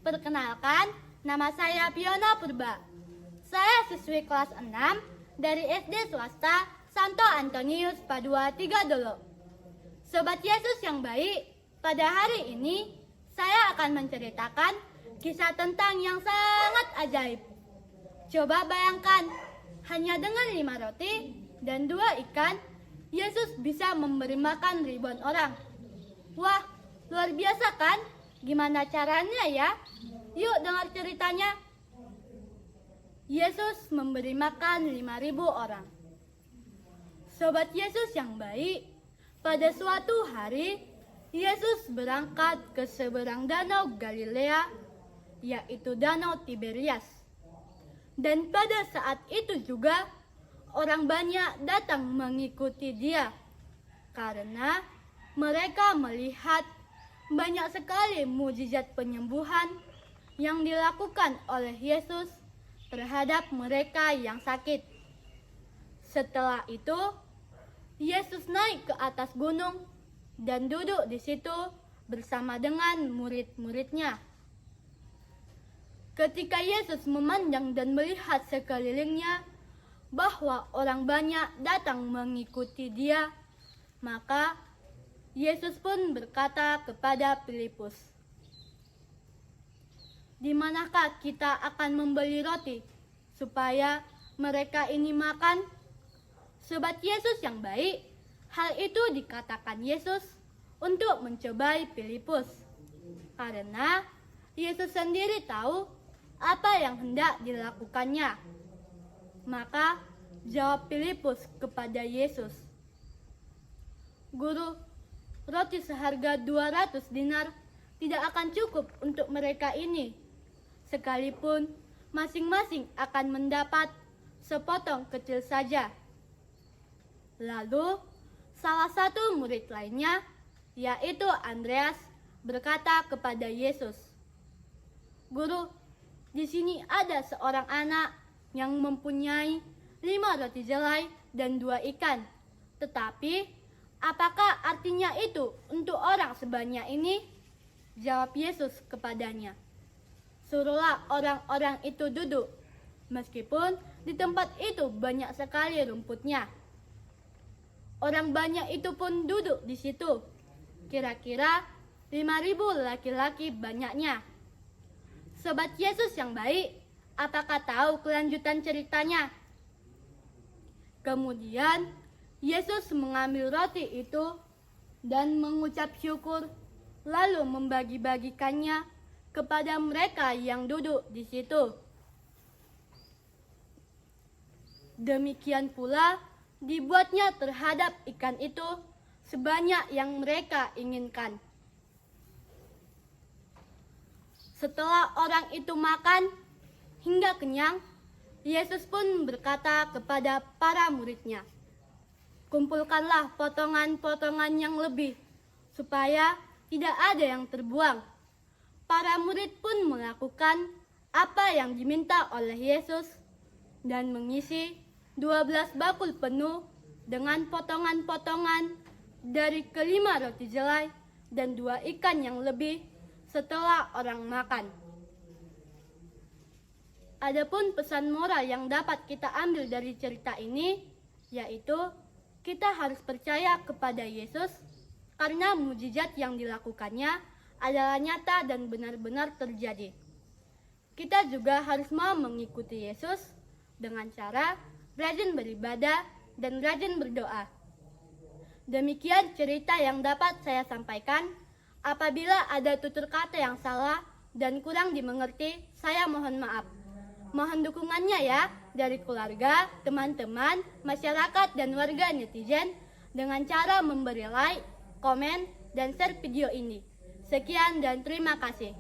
Perkenalkan, nama saya Fiona Purba. Saya siswi kelas 6 dari SD swasta Santo Antonius Padua Tigadolo. Sobat Yesus yang baik, pada hari ini saya akan menceritakan kisah tentang yang sangat ajaib. Coba bayangkan, hanya dengan 5 roti dan 2 ikan, Yesus bisa memberi makan ribuan orang. Wah, luar biasa kan? Gimana caranya ya? Yuk dengar ceritanya. Yesus memberi makan 5.000 orang. Sobat Yesus yang baik, pada suatu hari, Yesus berangkat ke seberang danau Galilea, yaitu danau Tiberias. Dan pada saat itu juga, orang banyak datang mengikuti dia, karena mereka melihat banyak sekali mukjizat penyembuhan yang dilakukan oleh Yesus terhadap mereka yang sakit. Setelah itu, Yesus naik ke atas gunung dan duduk di situ bersama dengan murid-muridnya. Ketika Yesus memandang dan melihat sekelilingnya bahwa orang banyak datang mengikuti dia, maka Yesus pun berkata kepada Filipus, "Di manakah kita akan membeli roti supaya mereka ini makan?" Sobat Yesus yang baik, hal itu dikatakan Yesus untuk mencobai Filipus, karena Yesus sendiri tahu apa yang hendak dilakukannya. Maka jawab Filipus kepada Yesus, "Guru, roti seharga 200 dinar tidak akan cukup untuk mereka ini, sekalipun masing-masing akan mendapat sepotong kecil saja." Lalu salah satu murid lainnya, yaitu Andreas, berkata kepada Yesus, "Guru, di sini ada seorang anak yang mempunyai 5 roti jelai dan 2 ikan. Tetapi apakah artinya itu untuk orang sebanyak ini?" Jawab Yesus kepadanya, "Suruhlah orang-orang itu duduk, meskipun di tempat itu banyak sekali rumputnya." Orang banyak itu pun duduk di situ, kira-kira 5.000 laki-laki banyaknya. Sobat Yesus yang baik, apakah tahu kelanjutan ceritanya? Kemudian Yesus mengambil roti itu dan mengucap syukur, lalu membagi-bagikannya kepada mereka yang duduk di situ. Demikian pula dibuatnya terhadap ikan itu sebanyak yang mereka inginkan. Setelah orang itu makan hingga kenyang, Yesus pun berkata kepada para muridnya, "Kumpulkanlah potongan-potongan yang lebih, supaya tidak ada yang terbuang." Para murid pun melakukan apa yang diminta oleh Yesus dan mengisi 12 bakul penuh dengan potongan-potongan dari kelima roti jelai dan 2 ikan yang lebih setelah orang makan. Adapun pesan moral yang dapat kita ambil dari cerita ini, yaitu kita harus percaya kepada Yesus karena mukjizat yang dilakukannya adalah nyata dan benar-benar terjadi. Kita juga harus mau mengikuti Yesus dengan cara rajin beribadah dan rajin berdoa. Demikian cerita yang dapat saya sampaikan. Apabila ada tutur kata yang salah dan kurang dimengerti, saya mohon maaf. Mohon dukungannya ya dari keluarga, teman-teman, masyarakat, dan warga netizen dengan cara memberi like, komen, dan share video ini. Sekian dan terima kasih.